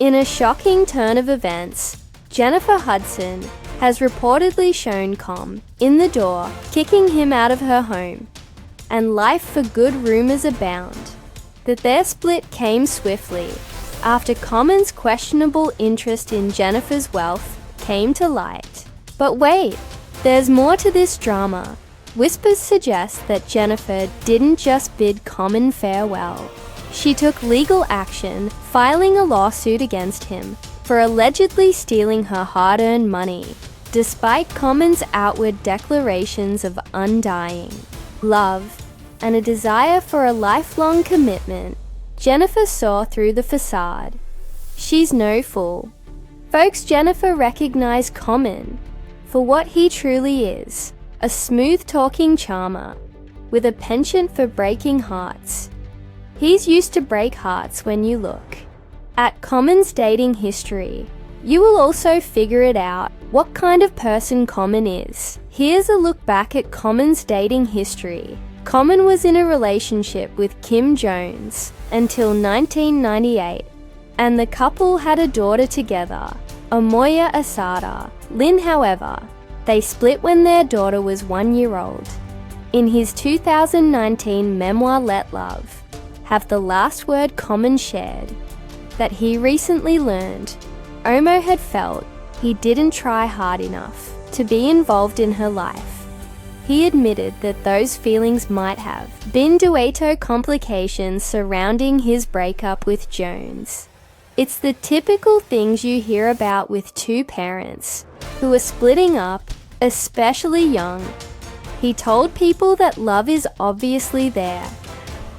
In a shocking turn of events, Jennifer Hudson has reportedly shown Com in the door, kicking him out of her home. And life for good rumors abound that their split came swiftly after Common's questionable interest in Jennifer's wealth came to light. But wait, there's more to this drama. Whispers suggest that Jennifer didn't just bid Common farewell. She took legal action, filing a lawsuit against him for allegedly stealing her hard-earned money, despite Common's outward declarations of undying love and a desire for a lifelong commitment. Jennifer saw through the facade. She's no fool. Folks, Jennifer recognized Common for what he truly is, a smooth-talking charmer with a penchant for breaking hearts. He's used to break hearts. When you look at Common's dating history, you will also figure it out what kind of person Common is. Here's a look back at Common's dating history. Common was in a relationship with Kim Jones until 1998, and the couple had a daughter together, Amoya Asada. Lynn, however, they split when their daughter was 1 year old. In his 2019 memoir Let Love Have the Last Word, Common shared that he recently learned Omo had felt he didn't try hard enough to be involved in her life. He admitted that those feelings might have been due to complications surrounding his breakup with Jones. It's the typical things you hear about with two parents who are splitting up, especially young. He told people that love is obviously there,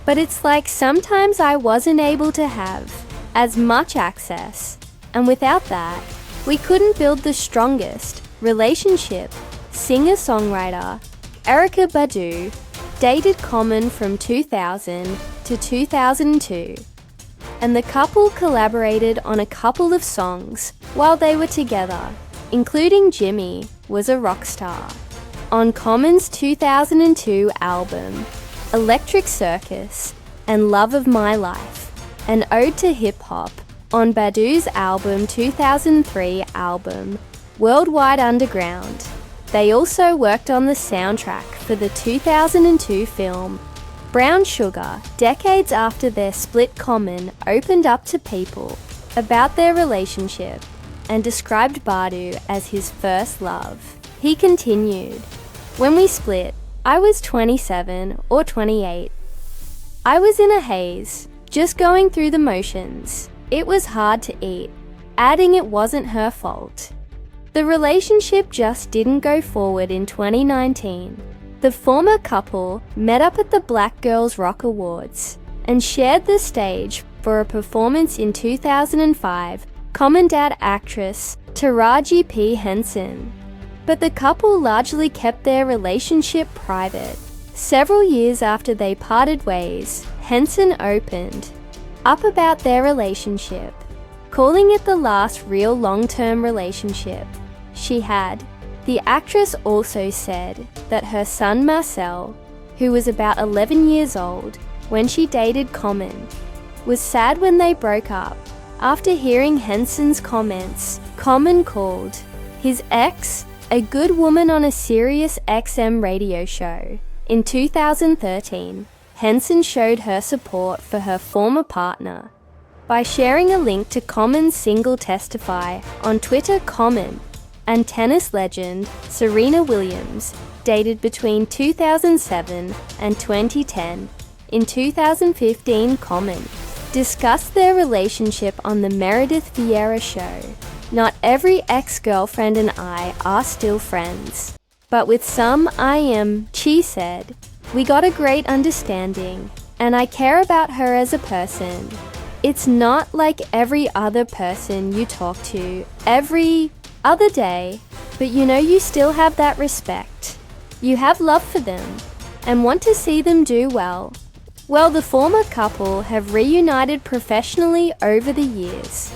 but it's like sometimes I wasn't able to have as much access, and without that, we couldn't build the strongest relationship. Singer-songwriter Erykah Badu dated Common from 2000 to 2002, and the couple collaborated on a couple of songs while they were together, including Jimmy Was a Rockstar. On Common's 2002 album, Electric Circus and Love of My Life, an ode to hip-hop. On Badu's album 2003 album, Worldwide Underground. They also worked on the soundtrack for the 2002 film Brown Sugar. Decades after their split, Common opened up to people about their relationship and described Badu as his first love. He continued, "When we split, I was 27 or 28. I was in a haze, just going through the motions. It was hard to eat," adding it wasn't her fault. The relationship just didn't go forward. In 2019, the former couple met up at the Black Girls Rock Awards and shared the stage for a performance in 2005. Common dad actress Taraji P. Henson. But the couple largely kept their relationship private. Several years after they parted ways, Henson opened up about their relationship, calling it the last real long-term relationship she had. The actress also said that her son Marcel, who was about 11 years old when she dated Common, was sad when they broke up. After hearing Henson's comments, Common called his ex a good woman on a Sirius XM radio show. In 2013, Henson showed her support for her former partner by sharing a link to Common's single Testify on Twitter. Common and tennis legend Serena Williams dated between 2007 and 2010. In 2015, Common discussed their relationship on the Meredith Vieira show. "Not every ex-girlfriend and I are still friends, but with some I am," she said. "We got a great understanding, and I care about her as a person. It's not like every other person you talk to every other day, but you still have that respect. You have love for them and want to see them do well." Well, the former couple have reunited professionally over the years.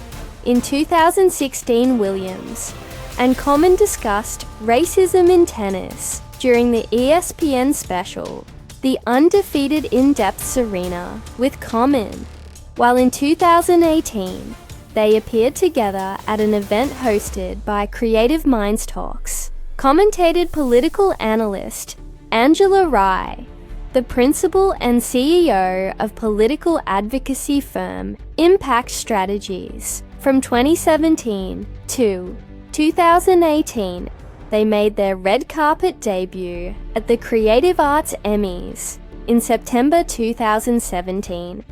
In 2016, Williams and Common discussed racism in tennis during the ESPN special, The Undefeated In-Depth Serena with Common, while in 2018, they appeared together at an event hosted by Creative Minds Talks. Commentated political analyst Angela Rye, the principal and CEO of political advocacy firm Impact Strategies. From 2017 to 2018, they made their red carpet debut at the Creative Arts Emmys in September 2017,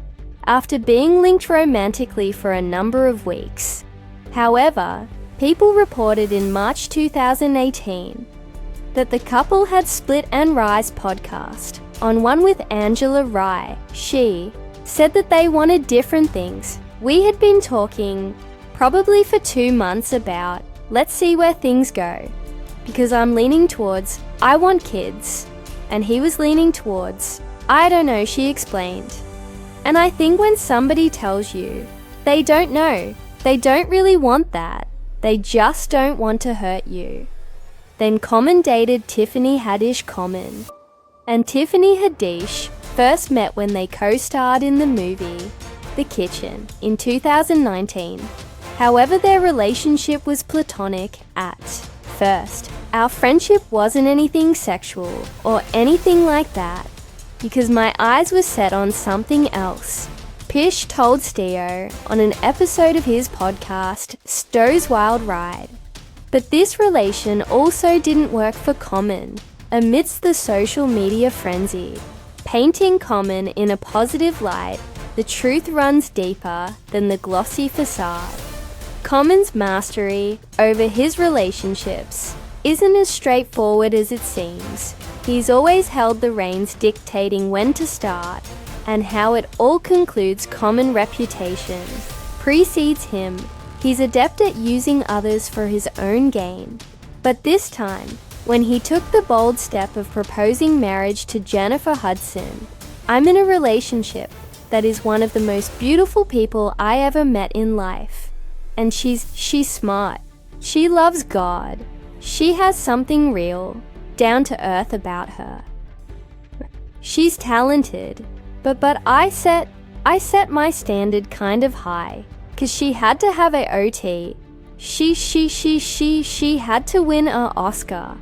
after being linked romantically for a number of weeks. However, people reported in March 2018 that the couple had split, and Rye's podcast, on One with Angela Rye, she said that they wanted different things. We had been talking probably for 2 months about, let's see where things go, because I'm leaning towards, I want kids, and he was leaning towards, I don't know, she explained. And I think when somebody tells you, they don't know, they don't really want that, they just don't want to hurt you. Then Common dated Tiffany Haddish Common. And Tiffany Haddish first met when they co-starred in the movie The Kitchen in 2019. However, their relationship was platonic at first. Our friendship wasn't anything sexual or anything like that, because my eyes were set on something else, Pish told Steo on an episode of his podcast, Stowe's Wild Ride. But this relation also didn't work for Common amidst the social media frenzy. Painting Common in a positive light, the truth runs deeper than the glossy facade. Common's mastery over his relationships isn't as straightforward as it seems. He's always held the reins, dictating when to start and how it all concludes. Common reputation precedes him. He's adept at using others for his own gain. But this time, when he took the bold step of proposing marriage to Jennifer Hudson, I'm in a relationship that is one of the most beautiful people I ever met in life. And she's smart. She loves God. She has something real, down to earth about her. She's talented, but I set my standard kind of high, 'cause she had to have a OT. She had to win an Oscar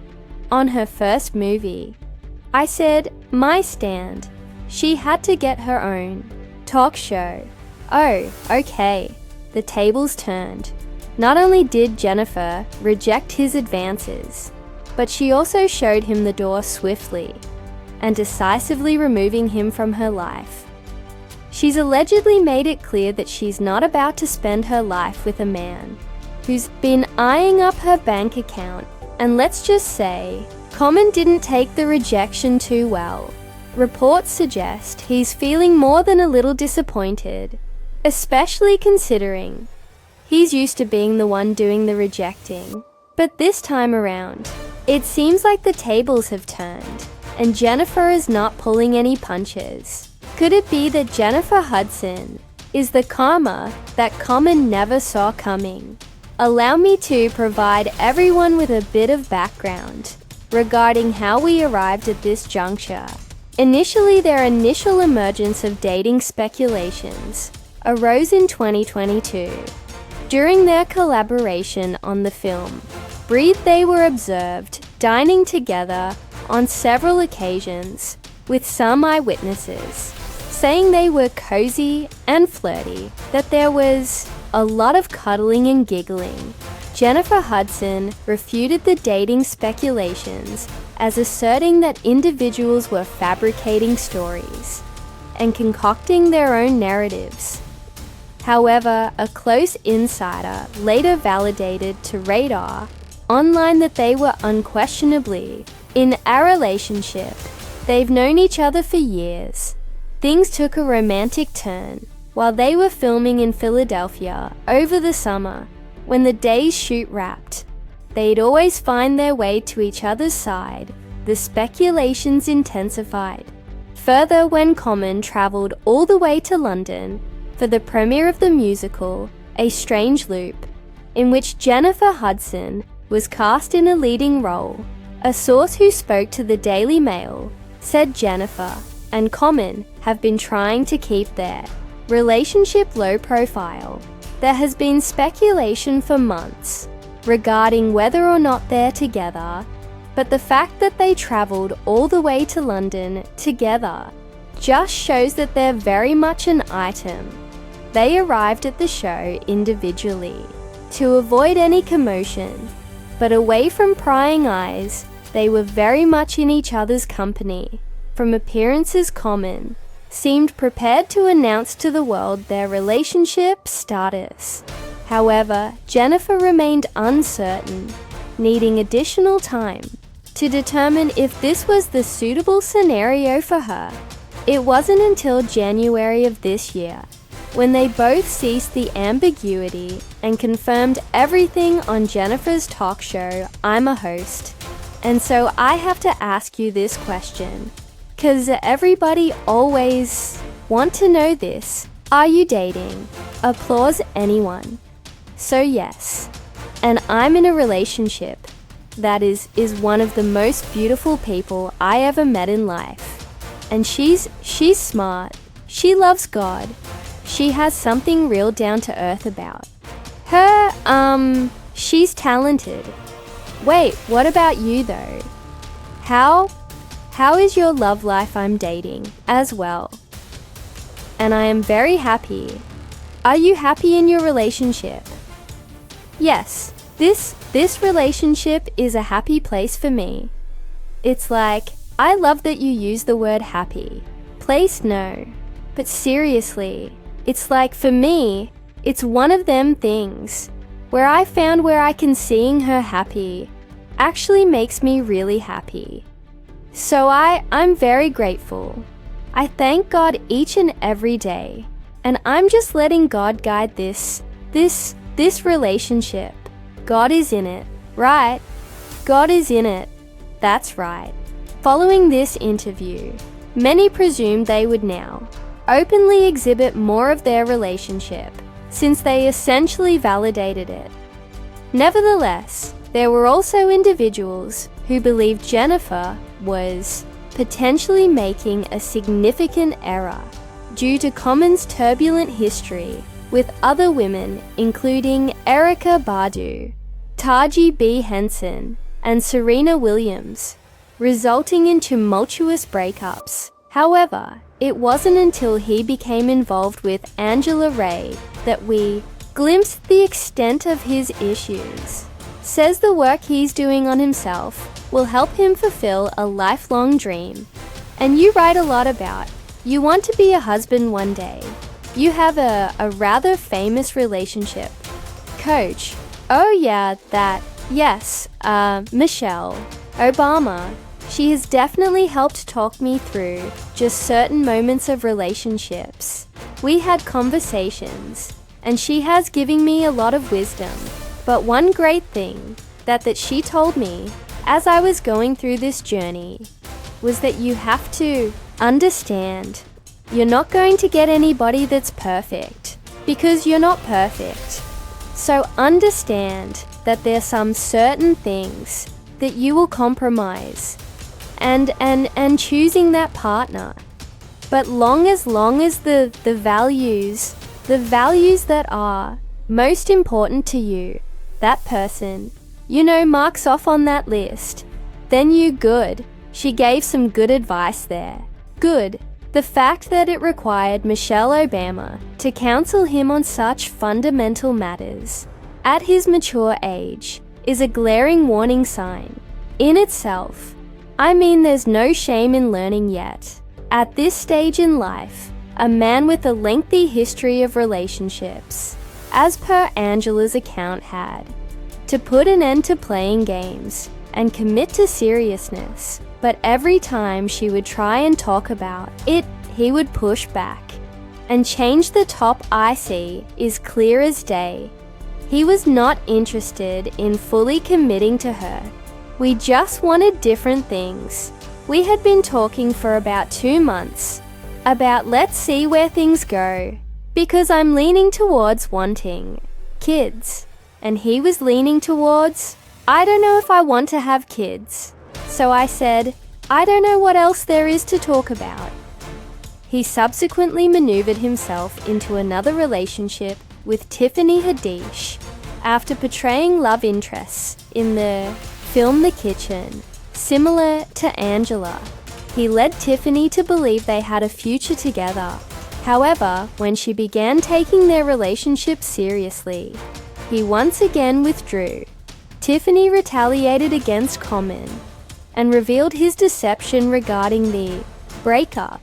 on her first movie. I said, my stand. She had to get her own talk show. Oh, okay. The tables turned. Not only did Jennifer reject his advances, but she also showed him the door swiftly and decisively, removing him from her life. She's allegedly made it clear that she's not about to spend her life with a man who's been eyeing up her bank account, and let's just say, Common didn't take the rejection too well. Reports suggest he's feeling more than a little disappointed, especially considering he's used to being the one doing the rejecting. But this time around, it seems like the tables have turned, and Jennifer is not pulling any punches. Could it be that Jennifer Hudson is the karma that Common never saw coming? Allow me to provide everyone with a bit of background regarding how we arrived at this juncture. Initially, their initial emergence of dating speculations arose in 2022. During their collaboration on the film Breathe, they were observed dining together on several occasions, with some eyewitnesses saying they were cozy and flirty, that there was a lot of cuddling and giggling. Jennifer Hudson refuted the dating speculations as asserting that individuals were fabricating stories and concocting their own narratives. However, a close insider later validated to Radar Online that they were unquestionably in a relationship. They've known each other for years. Things took a romantic turn while they were filming in Philadelphia over the summer. When the day's shoot wrapped, they'd always find their way to each other's side. The speculations intensified further when Common travelled all the way to London for the premiere of the musical A Strange Loop, in which Jennifer Hudson was cast in a leading role. A source who spoke to the Daily Mail said Jennifer and Common have been trying to keep their relationship low profile. There has been speculation for months regarding whether or not they're together, but the fact that they travelled all the way to London together just shows that they're very much an item. They arrived at the show individually to avoid any commotion, but away from prying eyes, they were very much in each other's company. From appearances common, seemed prepared to announce to the world their relationship status. However, Jennifer remained uncertain, needing additional time to determine if this was the suitable scenario for her. It wasn't until January of this year when they both ceased the ambiguity and confirmed everything on Jennifer's talk show, I'm a Host. And so I have to ask you this question, because everybody always want to know this. Are you dating? Applause anyone. So yes, and I'm in a relationship that is one of the most beautiful people I ever met in life. And she's smart. She loves God. She has something real down to earth about her. She's talented. Wait, what about you though? How is your love life? I'm dating as well. And I am very happy. Are you happy in your relationship? Yes, this relationship is a happy place for me. It's like, I love that you use the word happy. Place, no. But seriously, it's like for me, it's one of them things where I found where I can seeing her happy actually makes me really happy. So I'm very grateful. I thank God each and every day, and I'm just letting God guide this relationship. God is in it, right? God is in it. That's right. Following this interview, many presumed they would now openly exhibit more of their relationship, since they essentially validated it. Nevertheless, there were also individuals who believed Jennifer was potentially making a significant error due to Common's turbulent history with other women, including Erykah Badu, Taji B. Henson, and Serena Williams, resulting in tumultuous breakups. However, it wasn't until he became involved with Angela Ray that we glimpsed the extent of his issues. Says the work he's doing on himself will help him fulfill a lifelong dream. And you write a lot about, you want to be a husband one day. You have a rather famous relationship. Coach, oh yeah, that, yes, Michelle Obama. She has definitely helped talk me through just certain moments of relationships. We had conversations, and she has given me a lot of wisdom. But one great thing that she told me as I was going through this journey was that you have to understand you're not going to get anybody that's perfect, because you're not perfect. So understand that there's some certain things that you will compromise and choosing that partner. But long as the values that are most important to you, that person, marks off on that list, then you good. She gave some good advice there. Good. The fact that it required Michelle Obama to counsel him on such fundamental matters at his mature age is a glaring warning sign in itself. I mean, there's no shame in learning yet. At this stage in life, a man with a lengthy history of relationships, as per Angela's account, had to put an end to playing games and commit to seriousness. But every time she would try and talk about it, he would push back. And change the top I see is clear as day. He was not interested in fully committing to her. We just wanted different things. We had been talking for about 2 months about let's see where things go, because I'm leaning towards wanting kids, and he was leaning towards, I don't know if I want to have kids. So I said, I don't know what else there is to talk about. He subsequently maneuvered himself into another relationship with Tiffany Haddish after portraying love interests in the film The Kitchen. Similar to Angela, he led Tiffany to believe they had a future together. However, when she began taking their relationship seriously, he once again withdrew. Tiffany retaliated against Common and revealed his deception regarding the breakup,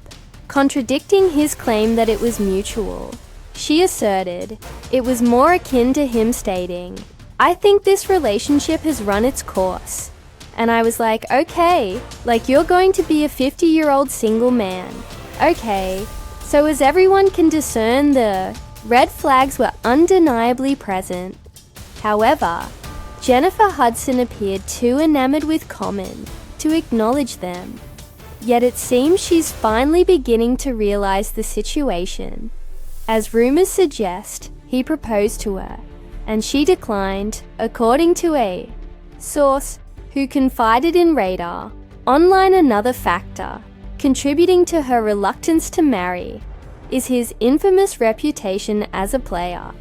contradicting his claim that it was mutual. She asserted it was more akin to him stating, "I think this relationship has run its course." And I was like, okay, like you're going to be a 50-year-old single man. Okay, so as everyone can discern, the red flags were undeniably present. However, Jennifer Hudson appeared too enamored with Common to acknowledge them. Yet it seems she's finally beginning to realize the situation. As rumors suggest, he proposed to her, and she declined, according to a source who confided in Radar Online. Another factor contributing to her reluctance to marry is his infamous reputation as a player.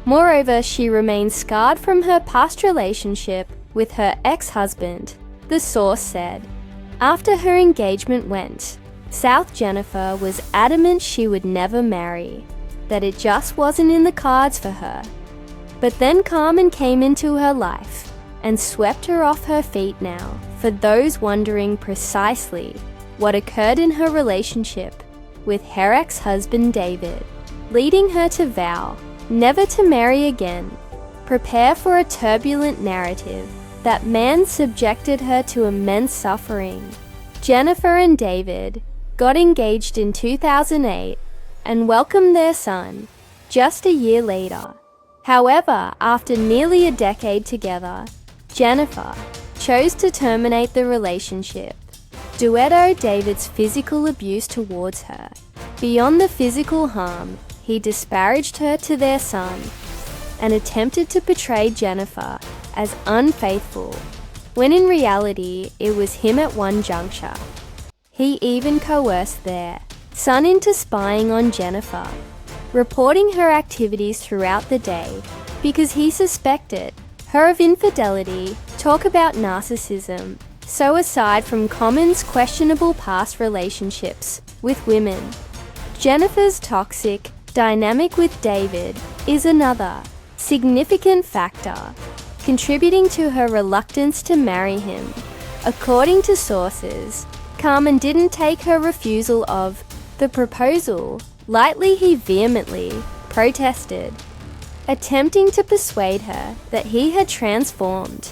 Moreover, she remains scarred from her past relationship with her ex-husband, the source said. After her engagement went south, Jennifer was adamant she would never marry, that it just wasn't in the cards for her. But then Carmen came into her life and swept her off her feet. Now, for those wondering precisely what occurred in her relationship with her ex-husband David, leading her to vow never to marry again, prepare for a turbulent narrative. That man subjected her to immense suffering. Jennifer and David got engaged in 2008 and welcomed their son just a year later. However, after nearly a decade together, Jennifer chose to terminate the relationship. Duetto David's physical abuse towards her. Beyond the physical harm, he disparaged her to their son and attempted to portray Jennifer as unfaithful, when in reality it was him at one juncture. He even coerced their son into spying on Jennifer, reporting her activities throughout the day because he suspected her of infidelity. Talk about narcissism. So aside from Common's questionable past relationships with women, Jennifer's toxic dynamic with David is another significant factor contributing to her reluctance to marry him. According to sources, Carmen didn't take her refusal of the proposal lightly. He vehemently protested, attempting to persuade her that he had transformed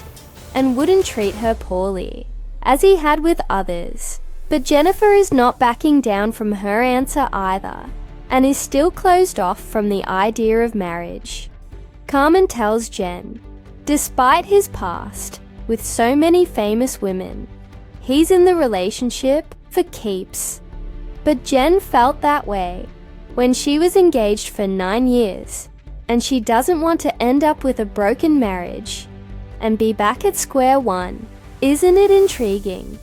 and wouldn't treat her poorly, as he had with others. But Jennifer is not backing down from her answer either, and is still closed off from the idea of marriage. Carmen tells Jen, despite his past with so many famous women, he's in the relationship for keeps. But Jen felt that way when she was engaged for 9 years, and she doesn't want to end up with a broken marriage and be back at square one. Isn't it intriguing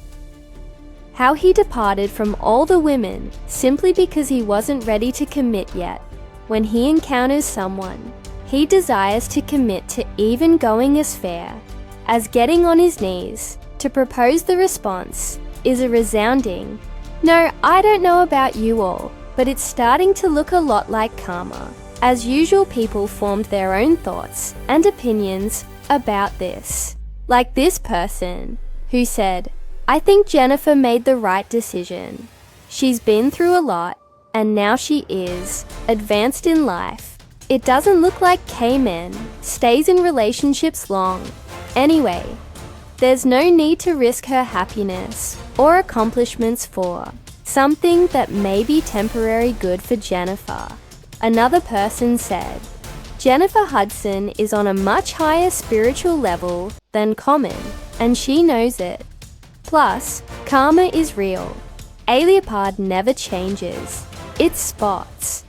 how he departed from all the women simply because he wasn't ready to commit yet? When he encounters someone he desires to commit to, even going as far as getting on his knees to propose, the response is a resounding, "No, I don't know about you all, but it's starting to look a lot like karma." As usual, people formed their own thoughts and opinions about this. Like this person who said, "I think Jennifer made the right decision. She's been through a lot and now she is advanced in life. It doesn't look like K-Men stays in relationships long. Anyway, there's no need to risk her happiness or accomplishments for something that may be temporary good for Jennifer." Another person said, "Jennifer Hudson is on a much higher spiritual level than Common, and she knows it. Plus, karma is real. A leopard never changes. It spots.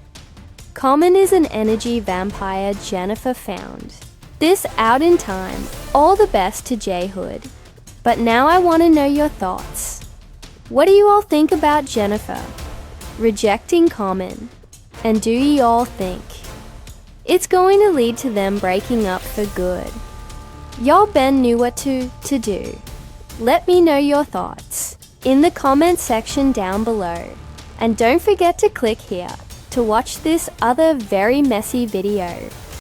Common is an energy vampire Jennifer found this out in time. All the best to J Hood. But now I want to know your thoughts. What do you all think about Jennifer rejecting Common? And do you all think it's going to lead to them breaking up for good. Y'all Ben knew what to do. Let me know your thoughts in the comment section down below. And don't forget to click here to watch this other very messy video.